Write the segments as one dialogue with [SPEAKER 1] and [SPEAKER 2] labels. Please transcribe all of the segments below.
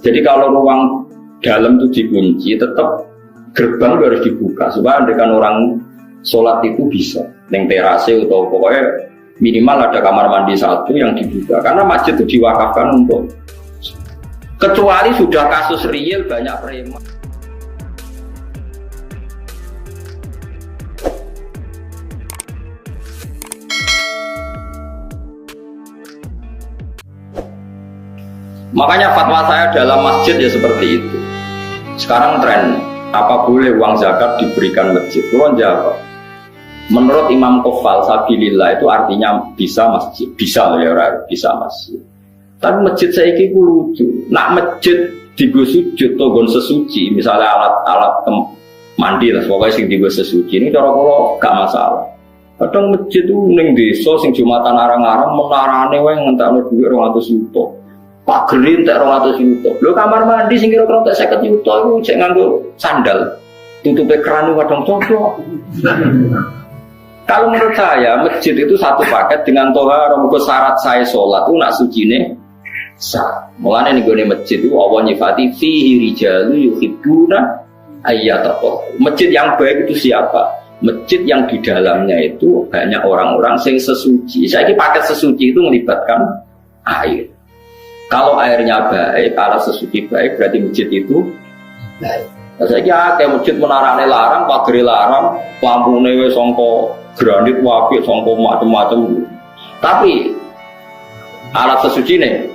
[SPEAKER 1] Jadi kalau ruang dalam itu dikunci, tetap gerbang harus dibuka supaya andaikan orang sholat itu bisa neng terase atau pokoknya minimal ada kamar mandi satu yang dibuka karena masjid itu diwakafkan untuk, kecuali sudah kasus real banyak preman. Makanya fatwa saya dalam masjid ya seperti itu. Sekarang tren apa boleh uang zakat diberikan masjid? Kulon jawab, menurut Imam Qofal Sabilillah itu artinya bisa masjid, bisa ya bisa masjid. Tapi masjid saya ini lucu. Nak masjid digo sujud togon sesuci, misalnya alat mandi lah, pokoknya sing digo sesuci ini cara kalau gak masalah. Kadang masjid itu ning desa sing Jumatan arang-arang menarane wae ngentakno dhuwit 200 juta. Pak Gerin tak 200 juta. Lho kamar mandi sing kira-kira tak 50 juta iku cek nganggo sandal. Tutupe keran kadang cocok. Kalau menurut saya masjid itu satu paket dengan tohara, muga syarat saya sholat itu nak sucine sah. Mulane ning gone masjid itu Allah nyifati fihi rijalu yuhibbuna ayyatatoh. Masjid yang baik itu siapa? Masjid yang di dalamnya itu banyak orang-orang sing sesuci. Saiki paket sesuci itu melibatkan air. Kalau airnya baik, alat sesuci baik, berarti masjid itu baik. Nah, saya kira kayak masjid menarane larang, pagere larang, lampune wis sangka granit wapik, sangka macam-macam. Tapi alat sesuci nih,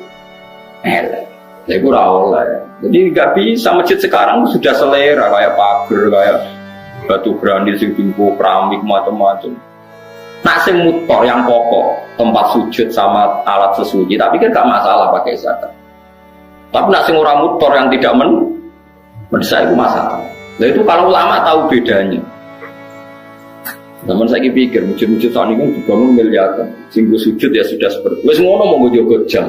[SPEAKER 1] saya kira oleh. Jadi nggak bisa masjid sekarang sudah selera kayak pagar, kayak batu granit, sing tinggu keramik macam-macam. Nah, sing motor yang pokok tempat sujud sama alat sesuci, tapi kan gak masalah pakai zakat. Tapi nak sing ora motor yang tidak mendesak itu masalah. Nah itu kalau ulama tahu bedanya. Teman saya pikir masjid-masjid saat ini kan dibangun miliaran, sing sujud ya sudah seperti. Wes ngono mau jogo jam.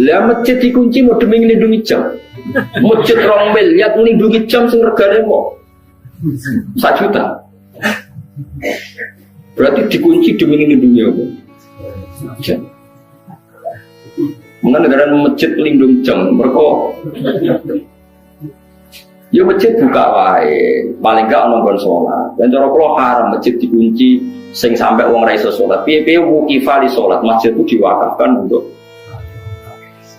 [SPEAKER 1] Lah masjid dikunci mau demi nglindungi jam. Masjid 2 miliar nglindungi jam sing regane mau 1 juta. Berarti dikunci demi melindungi apa? Jam. Mengenai negara masjid pelindung jam, mereka ya masjid buka wae, paling gak nonggon sholat. Dan cara kalau haram masjid dikunci, sing sampai wong ra iso sholat. Piye-piye wukifa li sholat, masjid itu diwakafkan untuk.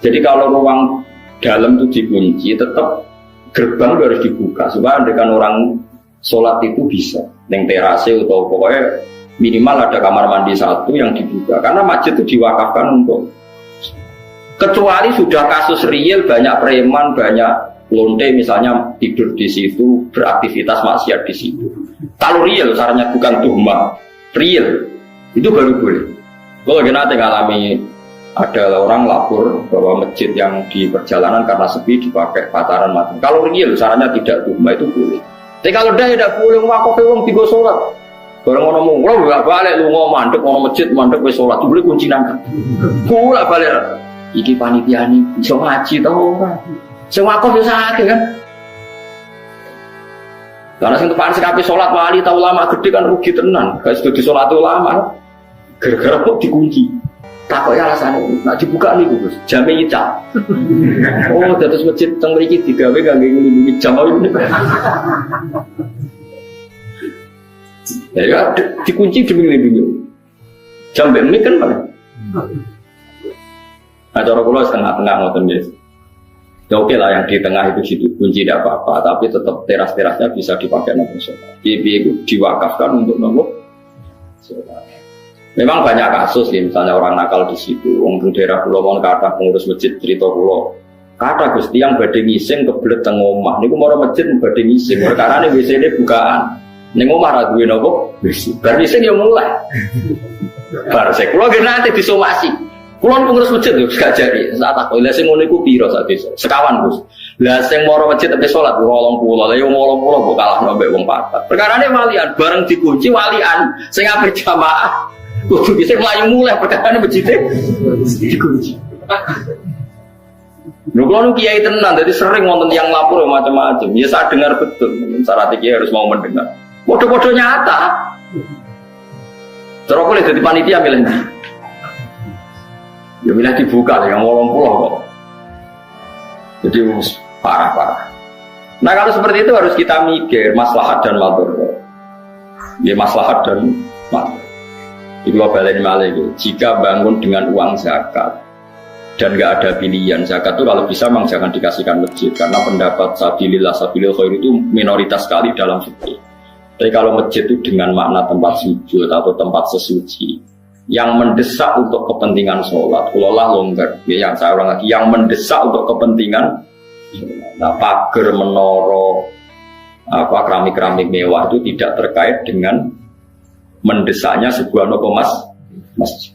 [SPEAKER 1] Jadi kalau ruang dalam itu dikunci, tetap gerbang harus dibuka supaya andaikan orang sholat itu bisa neng terase atau pokoknya minimal ada kamar mandi satu yang dibuka karena masjid itu diwakafkan untuk, kecuali sudah kasus real banyak preman, banyak lonte misalnya tidur di situ, beraktivitas maksiat di situ. Kalau real sarannya bukan tuhmah, real itu baru boleh. Kalau nanti ngalami ada orang lapor bahwa masjid yang di perjalanan karena sepi dipakai pacaran macam. Kalau real sarannya tidak tuhmah itu boleh. Tapi kalau dah tidak boleh ngakofe wong tiga sholat. Barang orang ngomong, lo bolak balik lu ngomong mandek, ngomong masjid mandek wes sholat, boleh kunci nangka. Bolak balik. Iki panitia nih bisa ngaji tau kan? Semua ngakof bisa ngaji kan? Karena sing tepan sekapi sholat wali tahu lama gede kan rugi tenan. Gak sudah di sholat lama, gara-gara kok dikunci. Tak kok ya alasannya, nak dibuka nih Gus, jamnya nyicap. Oh, terus masjid teng mriki digawe kangge nglindungi jam ini. Ya, dikunci demi nglindungi. Jam ini kan mana? Nah, cara kula setengah-tengah ngoten guys. Ya oke lah yang di tengah itu kunci tidak apa-apa, tapi tetap teras-terasnya bisa dipakai untuk sholat. Itu diwakafkan untuk nopo sholat. Memang banyak kasus ya, misalnya orang nakal di situ. Orang daerah pulau mau kata pengurus masjid cerita pulau. Kata Gusti yang badhe ngising kebelet teng omah. Niku mau masjid badhe ngising. Karena ini WC ini bukaan. Ning omah ra duwe napa? WC. Bar ngising ya mulai. Bar sek kula nanti disomasi. Kula pengurus masjid yo gak jari. Saat aku lha sing ngono iku piro sak desa? Sekawan Gus. Lah sing moro masjid tapi salat 80. Lah yo 80 kok kalah mbek wong papat. Perkarane walian bareng dikunci walian sing ape jamaah. Kudu bisa melayu mulai perkara masjid dikunci. Lho kalau kiai tenan, jadi sering nonton yang lapor macam-macam. Ya saya dengar betul. Syarat kiai harus mau mendengar. Bodoh-bodoh nyata. Terus boleh jadi panitia milih. Ya milih dibuka yang 80 kok. Jadi parah. Nah kalau seperti itu harus kita mikir maslahat dan madharat. Ya maslahat dan madharat. Di global ini malah itu, jika bangun dengan uang zakat dan nggak ada pilihan zakat itu kalau bisa memang jangan dikasihkan masjid karena pendapat sabilillah khair itu minoritas sekali dalam fikih. Tapi kalau masjid itu dengan makna tempat sujud atau tempat sesuci yang mendesak untuk kepentingan sholat, kulolah longgar. Ya, yang saya ulang lagi, yang mendesak untuk kepentingan, nah pagar, menara, keramik-keramik mewah itu tidak terkait dengan mendesaknya sebuah masjid.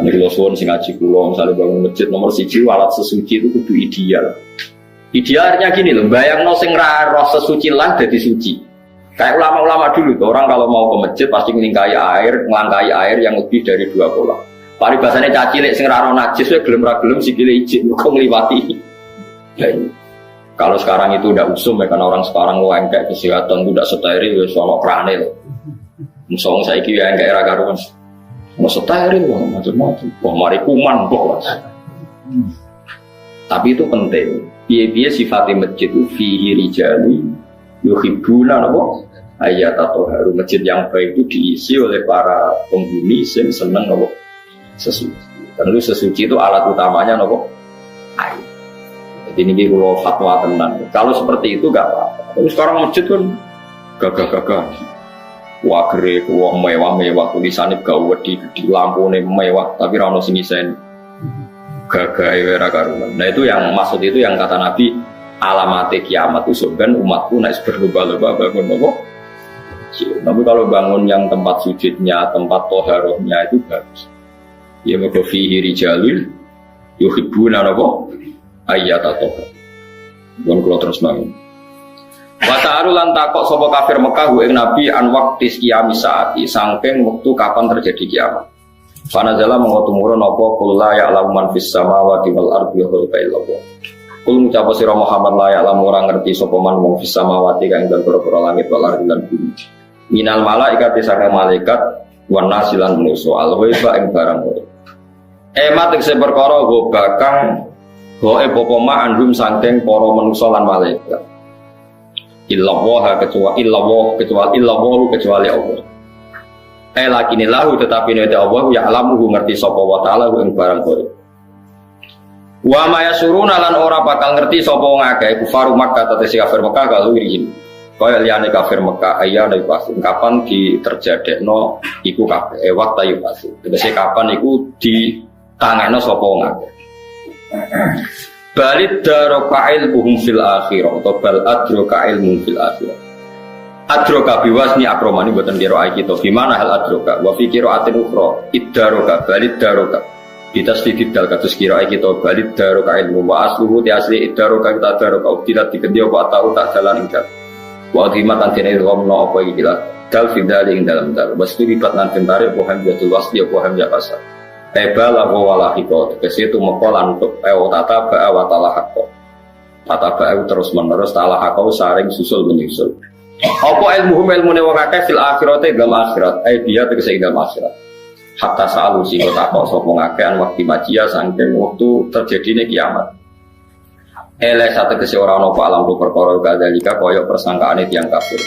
[SPEAKER 1] Ini kalau suwon sing ngaji kulo misalnya bangun masjid nomor 1 alat sesuci itu kudu ideal. Idealnya gini loh, bayangno sing ra roh sesuci lah dadi suci. Kayak ulama-ulama dulu tuh, orang kalau mau ke masjid pasti ngelangkai air yang lebih dari 2 kolam. Paribasane cacilik sing ra roh najis wae gelem ra gelem sikile ijik kok ngliwati. Kalau sekarang itu udah usum ya karena orang sekarang kayak kesehatan itu udah steril ya soal krane loh. Musuh saya kira yang kayak raga rumus, mau steril loh macam-macam. Wah mari kuman kok. Tapi itu penting. Biaya sifatnya masjid itu fihi rijali yuhibbuna nabo ayat atau haru. Masjid yang baik itu diisi oleh para penghuni yang senang nabo sesuci. Tentu sesuci itu alat utamanya nabo air. Jadi ini kalau fatwa tenang. Kalau seperti itu gak apa-apa. Tapi sekarang masjid kan gagah-gagah. Wah gere, wah mewah-mewah, tulisannya gawe di lampu mewah, tapi rano sini sen gagah era karuman. Nah itu yang maksud itu yang kata Nabi alamat kiamat itu sebenarnya umatku naik berlomba-lomba bangun nopo. Tapi kalau bangun yang tempat sujudnya, tempat toharohnya itu bagus. Ya mergo fihi rijalul yuhibbuna nopo ayat atau. Bukan kalau terus bangun. Wasa'alu lan takok sapa kafir Mekah ing Nabi an waqtis qiyamis saati saking wektu kapan terjadi kiamat. Fanazala mengotumurun apa kul la ya'lamu man fis samawati wal ardi ghaiba illallah. Kul ngucap sira Muhammad la ya'lamu ora ngerti sapa man wong fis samawati kang ing pira-pira langit wal ardi lan bumi. Minal malaikat saking malaikat wan nasilan manusa al ghaiba ing barang gaib. Emat sing perkara go bakang goe popoma andum saking para manusa lan malaikat. Illallah kecuali Allah. Lakini lahu tetapi nek Allah ya alamu ngerti sapa wa taala ing barang kore. Wa ma yasuruna lan ora bakal ngerti sapa wong akeh kufar Makkah tetesi kafir Makkah kalau irihin. Kaya liyane kafir Makkah ayane pasti kapan diterjadekno iku kabeh waktu yu pasti. Tegese kapan iku ditangekno sapa wong akeh. Balid daroka ilmuhum fil akhirah atau bal adroka ilmuhum fil akhirah. Adroka biwasni akromani buatan kira'i kita. Gimana hal adroka? Wa fi kira'atin ukhra iddaroka balid daroka ditasdidid dal katus kira'i kita balid daroka ilmu wa asluhu ti asli iddaroka kita daroka udilat dikendia wa ta'u tak jalan ingkar wa adhimat antine ilgomno apa ikilah dal fidali ing dalam dal wastu ribat nantin tarik bohem jatul wasli bohem jakasa Tebala wala hiko, kesitu mekolan untuk tata ba'a wa ta'ala hako. Tata ba'a terus menerus ta'ala hako saring susul menyusul. Apa ilmuhum ilmune wong akeh fil akhirate dalam akhirat, dia tegese dalam akhirat. Hatta sa'alu sing takok sapa ngakeh an waktu majia saking wektu terjadine kiamat. Sate kese ora ana apa alam perkara kadalika kaya persangkaane tiyang kafir.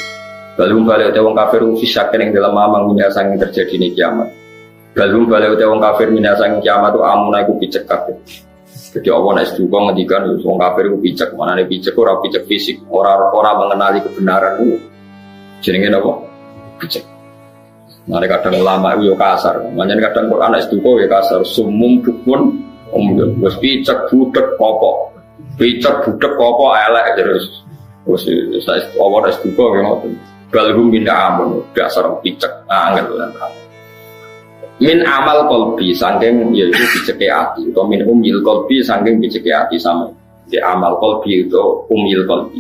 [SPEAKER 1] Balung balik wong kafir fisak ning dalam mamang dunya saking terjadine kiamat. Balung balik wong kafir minasang kiamat itu amuna iku picek kabeh. Jadi Allah nek duka ngendikan wong kafir iku picek, manane picek ora picek fisik, ora mengenali kebenaran itu. Jenenge napa? Picek. Mane kadang ulama itu yo kasar, manjen kadang Quran nek duka yo kasar, sumum bukun wis picek budek apa. Picek budek apa elek terus. Wis Allah nek duka yo ngoten. Balhum min amun, dasar picek angel lan. Min amal kolbi saking yaitu biceke ati atau min umil kolbi saking biceke ati sama di amal kolbi itu umil kolbi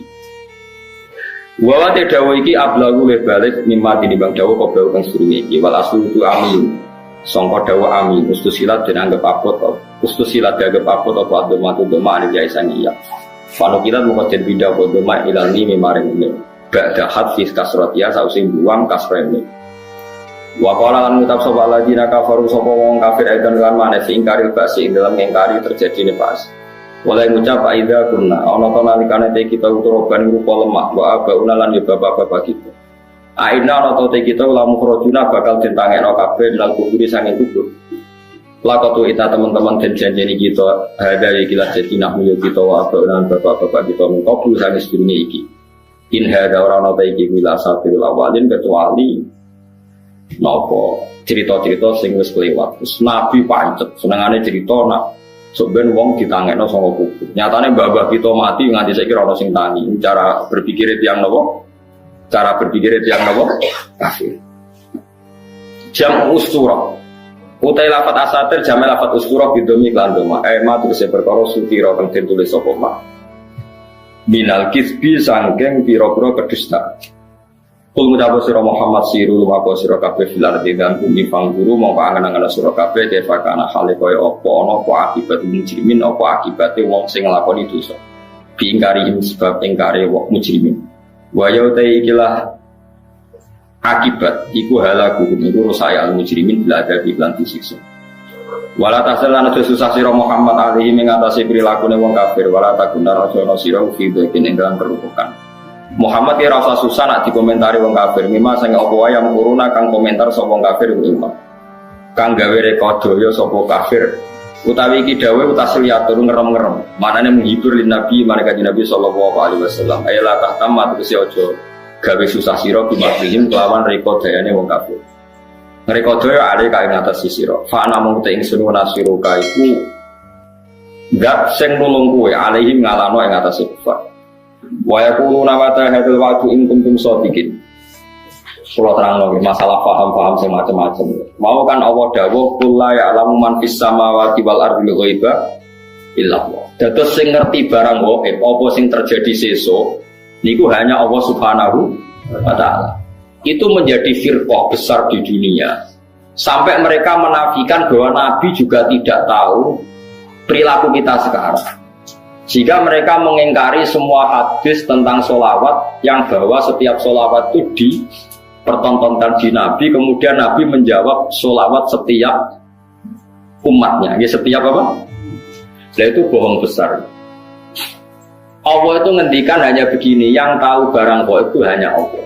[SPEAKER 1] wa te dawa iki ablagu le balik mimma dinimbang dawa kobau kang surunge iki wal aslu itu amin sangka dawa amin ustusilat den anggap apot ustusilat dianggap apot apa adoma tu doma ani jaisan iya panukilan muka den bida apa doma ilani memaring ini ba'da hadfis kasratia sausi buang kasrene Wa qala lan ngucap sapa ladina kafaru sapa wong kafir aidan lan maneh ingkari basi dalam ingkari terjadine pas. Oleh ngucap aida kunna ana to nalikane te kita uturoban rupa lemah wa abauna lan bapak-bapak kita. Aina ana to te kita lamu krojuna bakal ditangekno kabeh lan kuburi sange kubur. Lakatu ita teman-teman dan janjeni kita hadari kilah jetinah muyo kita wa abauna bapak-bapak kita mengkobu sange sedurunge iki. In hada ora ana ta iki wila sabil awalin kecuali nopo cerita-cerita sing wis kelewat. Terus Nabi pancet senengane cerita nak sampeyan wong ditangekno saka kubur. Nyatane mbah-mbah kita mati nganti saiki ora ono sing tangi. Cara berpikir tiyang napa? Cara berpikir tiyang napa? Kafir. Jam ustura. Utai lafat asatir jam lafat ustura bidomi lan doma. Ma terus perkara sutira kang ditulis sapa mak. Minal kisbi sangking piro-piro kedustaan. Kul ngucapu sira Muhammad siru lumako sira kabeh filar dan bumi fangguru mongko angen-angen sira kabeh defakana hale kaya apa ana apa akibat mujrimin apa akibate wong sing nglakoni dosa. Diingkari sebab ingkare wong mujrimin. Wa yauta ikilah akibat iku halaku iku rusaya al mujrimin bila ada iklan disiksa. Wala tasalana susah sira Muhammad alaihi mengatasi prilakune wong kafir wala takuna rajono sira fi bakin ing dalam kerukukan. Muhammad ya rasa susah nak dikomentari wong kafir mima sing apa wae yang kuruna kang komentar sapa wong kafir iman. Kang gawe rekodaya sapa kafir utawi iki dawuh utasilyatur ngerem-ngerem. Manane menghibur lin nabi marang Nabi sallallahu alaihi wasallam. Ayla tahtamat kese aja gawe susah sira bimakihim kelawan rekodayane wong kafir. Ngerekodo ya ada kain atas sisiro. Fa'ana mengute ingsun nasiru kaiku. Gak sing nulung kue alaihim ngalano yang atas kufar. Wa yakunu nawata hadil waktu in kuntum shodiqin. Pulau terang lagi masalah paham-paham sing macam-macam. Mau kan Allah dawuh qul la ya'lamu man fis samawati wal ardi ghaiba illa Allah. Dados sing ngerti barang gaib apa sing terjadi sesuk niku hanya Allah Subhanahu wa taala. Itu menjadi firqah besar di dunia sampai mereka menafikan bahwa Nabi juga tidak tahu perilaku kita sekarang, sehingga mereka mengingkari semua hadis tentang sholawat yang bahwa setiap sholawat itu dipertontonkan di Nabi, kemudian Nabi menjawab sholawat setiap umatnya, ya setiap apa? Nah itu bohong besar. Allah itu ngendikan hanya begini, yang tahu barang gaib itu hanya Allah.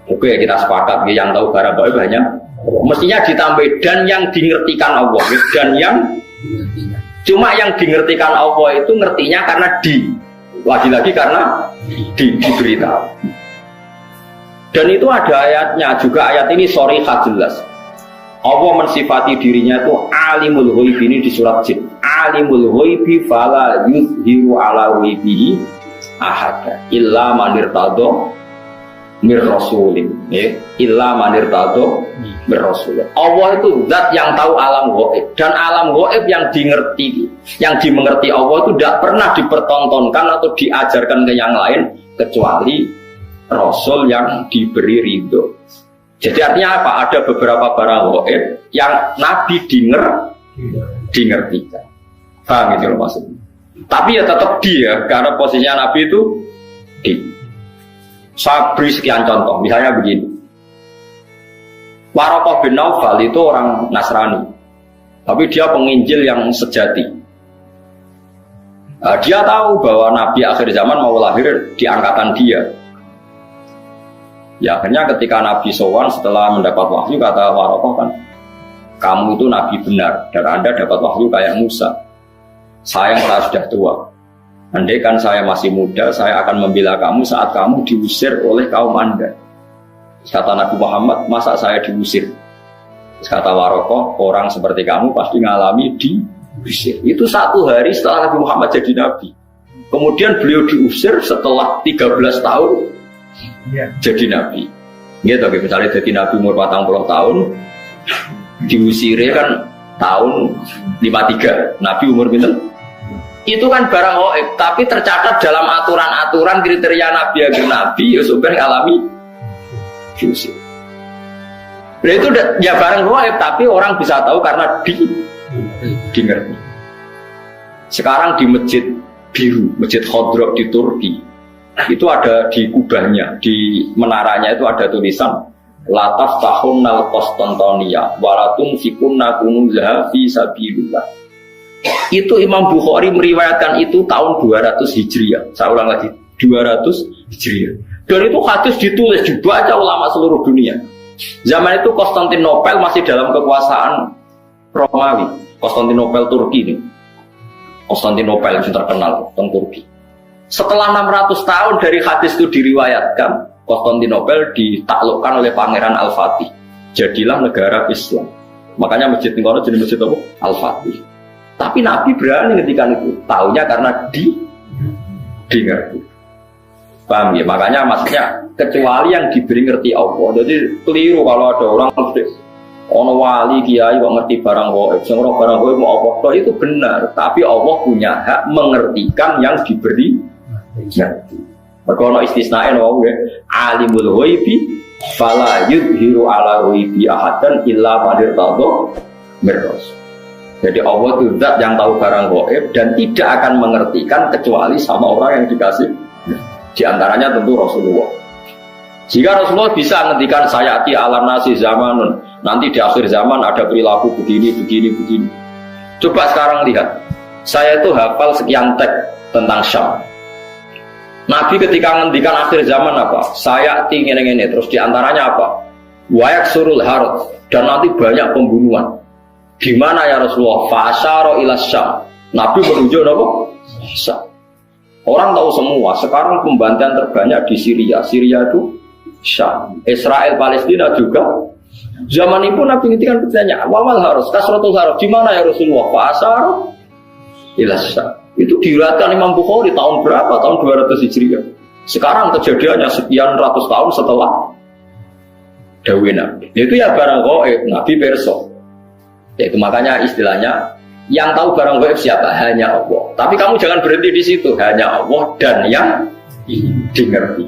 [SPEAKER 1] Oke, kita sepakat yang tahu barang gaib banyak. Mestinya ditambah dan yang dingertikan Allah dan yang cuma yang dingertikan Allah itu ngertinya karena lagi-lagi karena diberitahu. Dan itu ada ayatnya juga, ayat ini sharihah jelas. Allah mensifati dirinya itu alimul ghaib, ini di surat Jin. Alimul ghaibi fala yuzhiru ala ghaibihi ahada illa man irtadha mir rasulin, illa manir tato mir rasulin. Allah itu zat yang tahu alam gaib, dan alam gaib yang dimengerti Allah itu tidak pernah dipertontonkan atau diajarkan ke yang lain kecuali Rasul yang diberi ridho. Jadi artinya apa? Ada beberapa barang gaib yang Nabi dingertikan. Paham itu maksudnya? Tapi ya tetap dia, karena posisinya Nabi itu Saya beri sekian contoh, misalnya begini. Waraqah bin Naufal itu orang Nasrani, tapi dia penginjil yang sejati. Dia tahu bahwa Nabi akhir zaman mau lahir di angkatan dia. Ya akhirnya ketika Nabi sowan setelah mendapat wahyu, kata Waraqah kan, kamu itu Nabi benar dan Anda dapat wahyu kayak Musa. Sayang saya sudah tua. Andai kan saya masih muda, saya akan membela kamu saat kamu diusir oleh kaum Anda. Kata Nabi Muhammad, masa saya diusir? Kata Waraqah, orang seperti kamu pasti ngalami diusir. Itu 1 hari setelah Nabi Muhammad jadi Nabi. Kemudian beliau diusir setelah 13 tahun jadi Nabi. Gitu, misalnya jadi Nabi umur 40 tahun, diusirnya kan tahun 53. Nabi umur berapa? Itu kan barang gaib, tapi tercatat dalam aturan-aturan kriteria Nabi agar Nabi ya sebenarnya alami diusir. Nah itu ya barang gaib, tapi orang bisa tahu karena dingerti. Sekarang di Masjid Biru, Masjid Khodrok di Turki, itu ada di kubahnya, di menaranya itu ada tulisan latas tahunnal Konstantinia walatun fikunna kunuzha fi sabilillah. Itu Imam Bukhari meriwayatkan itu tahun 200 Hijriah. Saya ulang lagi, 200 Hijriah. Dan itu hadis ditulis, dibaca ulama seluruh dunia. Zaman itu Konstantinopel masih dalam kekuasaan Romawi. Konstantinopel Turki ini. Konstantinopel yang terkenal tentang Turki. Setelah 600 tahun dari hadis itu diriwayatkan, Konstantinopel ditaklukkan oleh Pangeran Al-Fatih. Jadilah negara Islam. Makanya masjid ini jadi masjid apa? Al-Fatih. Tapi Nabi berani ngetikan itu. Taunya karena ngerti. Paham ya? Makanya maksudnya kecuali yang diberi ngerti Allah. Jadi keliru kalau ada orang ono wali kiai kok ngerti barang gaib. Sing ora barang gaib mau apa itu benar, tapi Allah punya hak mengertikan yang diberi ngerti. Mergo ono istisnae no wae, alimul ghaibi fala yudhiru ala ghaibi ahadan illa qadir tadho mirros. Jadi Allah itu zat yang tahu barang gaib dan tidak akan mengertikan kecuali sama orang yang dikasih. Di antaranya tentu Rasulullah. Jika Rasulullah bisa menghentikan sayati ala nasi zamanun, nanti di akhir zaman ada perilaku begini. Coba sekarang lihat, saya itu hafal sekian teks tentang Syam. Nabi ketika menghentikan akhir zaman apa? Sayati ini, terus di antaranya apa? Wayak surul harut, dan nanti banyak pembunuhan. Di mana ya Rasulullah? Fa'asyara ila Syam. Nabi menunjuk apa? Syam. Orang tahu semua, sekarang pembantaian terbanyak di Syria. Syria itu Syam. Israel, Palestina juga. Zaman itu Nabi ngintikan bertanya, wawal harus, kasratul harus, di mana ya Rasulullah? Fa'asar ila Syam. Itu diriwayatkan Imam Bukhari tahun berapa? Tahun 200 Hijriah. Sekarang kejadiannya sekian ratus tahun setelah dawuh Nabi. Itu ya barang gaib, Nabi perso. Itu makanya istilahnya yang tahu barang gaib siapa? Hanya Allah. Tapi kamu jangan berhenti di situ. Hanya Allah dan yang dimengerti.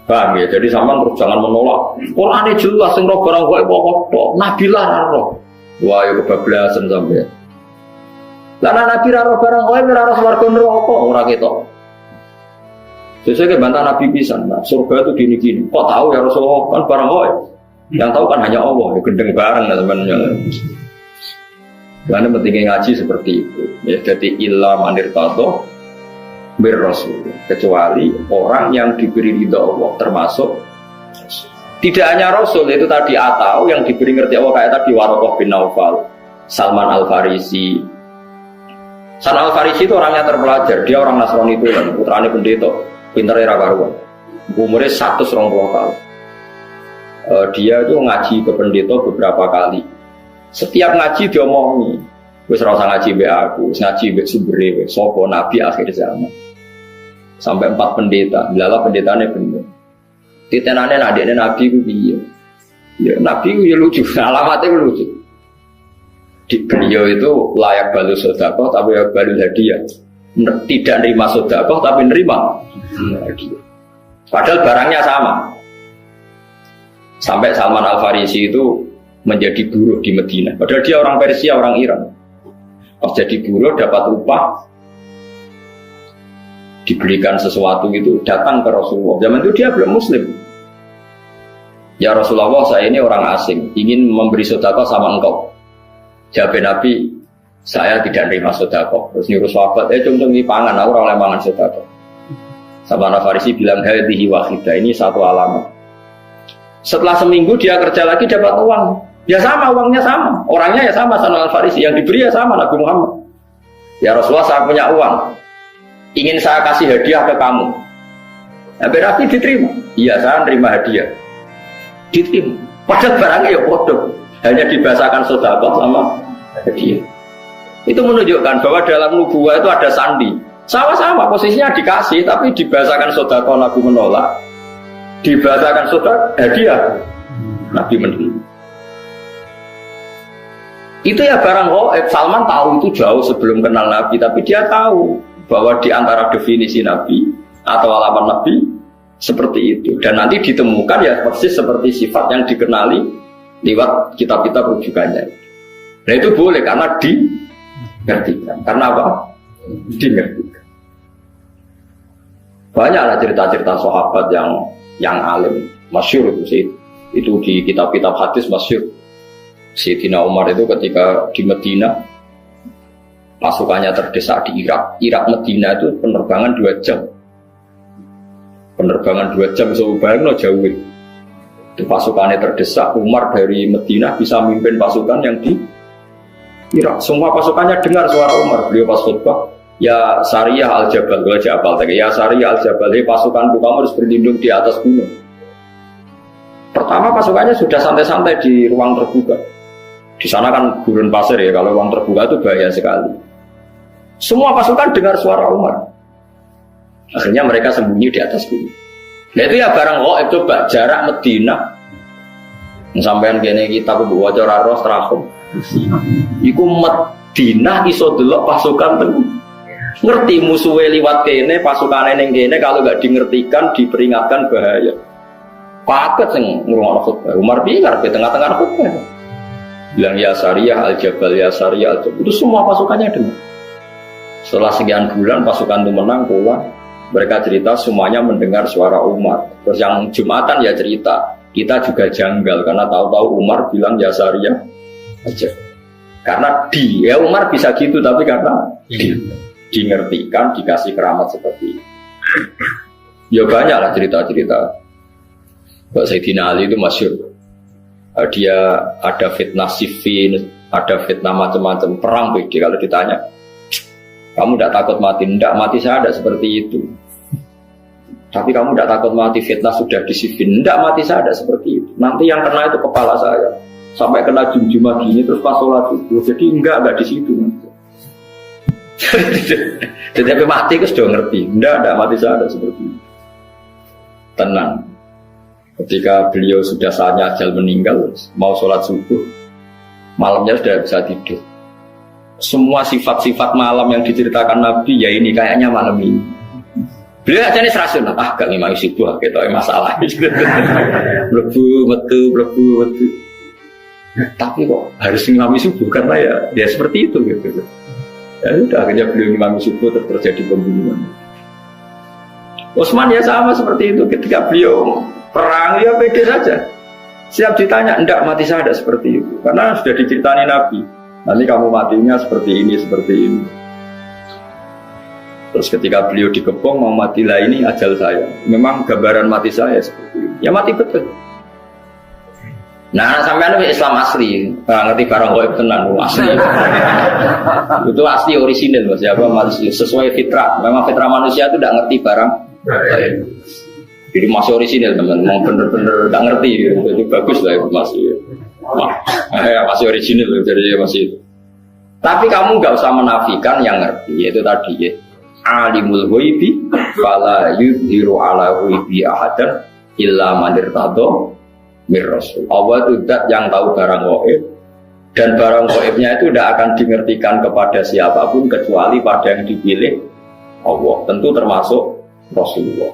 [SPEAKER 1] Paham ya? Jadi sama terus jangan menolak. Quran jelas sing roh barang gaib apa? Nabi lah roh. Wah, ya kebablasan sampai. Lah Nabi roh barang gaib ora roh swarga neraka ora ketok. Sesuai bantah Nabi pisan. Nah, surga itu gini-gini. Kok tahu ya Rasulullah kan barang gaib? Yang tahu kan hanya Allah. Ya gendeng bareng lah sebenarnya. Karena pentingnya ngaji seperti itu. Ya, jadi illa manir tato berrasul, kecuali orang yang diberi ridha Allah, termasuk tidak hanya Rasul itu tadi atau yang diberi ngerti Allah kayak tadi Waraqah bin Naufal, Salman Al-Farisi. Salman Al-Farisi itu orangnya terpelajar, dia orang Nasrani itu kan, putrane pendeta, pinternya karuan. Umurnya 120 tahun. Dia itu ngaji ke pendeta beberapa kali. Setiap ngaji dia omongi, wis ora usah ngaji mbek aku, wis ngaji mbek sumbere wis sapa nabi akhir zaman. Sampai 4 pendeta, lala pendetane bener. Titenane adikne nabi ku piye? Ya nabi ku ya lucu, alamatnya ku lucu. Di beliau itu layak balu sedekah tapi ya balu hadiah. Tidak nerima sedekah tapi nerima hadiah. Padahal barangnya sama. Sampai Salman Al-Farisi itu menjadi buruh di Madinah. Padahal dia orang Persia, orang Iran. Pas jadi buruh dapat upah, diberikan sesuatu itu, datang ke Rasulullah. Zaman itu dia belum Muslim. Ya Rasulullah, saya ini orang asing, ingin memberi sedekah sama engkau. Jawab Nabi, saya tidak nerima sedekah. Terus nyuruh sahabat, cung-cung ini pangan, aku orang mangan sedekah. Salman Al-Farisi bilang, hadhihi wahidah, ini satu alamat. Setelah seminggu dia kerja lagi dapat uang. Ya sama, uangnya sama. Orangnya ya sama, Salman Al-Farisi. Yang diberi ya sama, Nabi Muhammad. Ya Rasulullah, saya punya uang. Ingin saya kasih hadiah ke kamu. Nabi diterima. Iya, saya nerima hadiah. Diterima. Padahal barangnya ya bodoh. Hanya dibahasakan sedekah sama hadiah. Itu menunjukkan bahwa dalam nubuwah itu ada sandi. Sama-sama, posisinya dikasih, tapi dibahasakan sedekah Nabi menolak. Dibahasakan sedekah hadiah. Nabi menerima. Itu ya barang gaib. Salman tahu itu jauh sebelum kenal Nabi, tapi dia tahu bahwa di antara definisi Nabi atau alamat Nabi seperti itu. Dan nanti ditemukan ya persis seperti sifat yang dikenali lewat kitab-kitab rujukannya. Nah itu boleh karena dimengertikan. Karena apa? Dimengertikan. Banyaklah cerita-cerita sahabat yang alim, masyhur itu sih. Itu di kitab-kitab hadis masyhur. Sayyidina Umar itu ketika di Medina pasukannya terdesak di Irak. Irak Medina itu penerbangan 2 jam. Penerbangan 2 jam sebayang jauh. Itu pasukannya terdesak. Umar dari Medina bisa memimpin pasukan yang di Irak. Semua pasukannya dengar suara Umar. Beliau pas khutbah, ya Sariyah al-Jabal, ya Sariyah al-Jabal, pasukanku kamu harus berlindung di atas gunung. Pertama pasukannya sudah santai-santai di ruang terbuka. Di sana kan gurun pasir ya, kalau ruang terbuka itu bahaya sekali. Semua pasukan dengar suara Umar. Akhirnya mereka sembunyi di atas gunung. Nah itu ya barang itu jarak Medina. Sampean kene kita waca ora roh trahum. Iku Medina iso delok pasukan teng. Ngerti musuhe liwat kene, pasukane ning kene kalau enggak dingertikan, diperingatkan bahaya. Paket sing ngrungokno khutbah. Umar piye karepe tengah-tengah khutbah. Bilang ya Sariyah al-Jabal, ya Sariyah al-Jabal. Itu semua pasukannya dengar. Setelah sekian bulan pasukan itu menang pulang. Mereka cerita semuanya mendengar suara Umar. Terus yang Jumatan ya cerita, kita juga janggal karena tahu-tahu Umar bilang ya Sariyah aja. Karena dia Umar bisa gitu, tapi karena dingertikan, dikasih keramat seperti itu. Ya banyaklah cerita-cerita. Mbak Sayyidina Ali itu masyhur. Dia ada fitnah Siffin, ada fitnah macam-macam perang beda. Kalau ditanya, kamu tidak takut mati? Tidak, mati saya tidak seperti itu. Tapi kamu tidak takut mati, fitnah sudah di Siffin? Tidak, mati saya tidak seperti itu. Nanti yang kena itu kepala saya, sampai kena jum-jumah gini terus pas sholat itu. Jadi enggak di situ. Jadi mati itu sudah ngerti. Tidak mati saya tidak seperti itu. Tenang. Ketika beliau sudah saatnya ajal meninggal, mau sholat subuh, malamnya sudah bisa tidur. Semua sifat-sifat malam yang diceritakan Nabi, ya ini kayaknya malam ini. Beliau aja nih serasun, gak ngimami subuh, gitu masalah. Blebu, metu. Tapi kok harus ngimami subuh karena ya seperti itu gitu. Ya sudah akhirnya beliau ngimami subuh terjadi pembunuhan. Utsman ya sama seperti itu ketika beliau perang ya pede saja. Siap ditanya, enggak mati saya tidak seperti itu. Karena sudah diceritani Nabi. Nanti kamu matinya seperti ini. Terus ketika beliau dikepung mau mati lah ini ajal saya. Memang gambaran mati saya seperti ini. Ya mati betul. Nah sampai Islam asli, ngerti barang goib tenan asli. Itu asli orisinil mas. Ya masih sesuai fitrah. Memang fitrah manusia itu tidak ngerti barang. Jadi masih orisinil teman, mau bener-bener nggak ngerti, jadi bagus lah itu masih, masih orisinil jadi masih. Tapi kamu nggak usah menafikan yang ngerti, yaitu tadi ya, alimul ghaibi, fala yudhiru ala ghaibi ahadan, illa man irtado mir rasul. Allah itu zat yang tahu barang gaib, dan barang gaibnya itu tidak akan dimengertikan kepada siapapun kecuali pada yang dipilih Allah, tentu termasuk Rasulullah.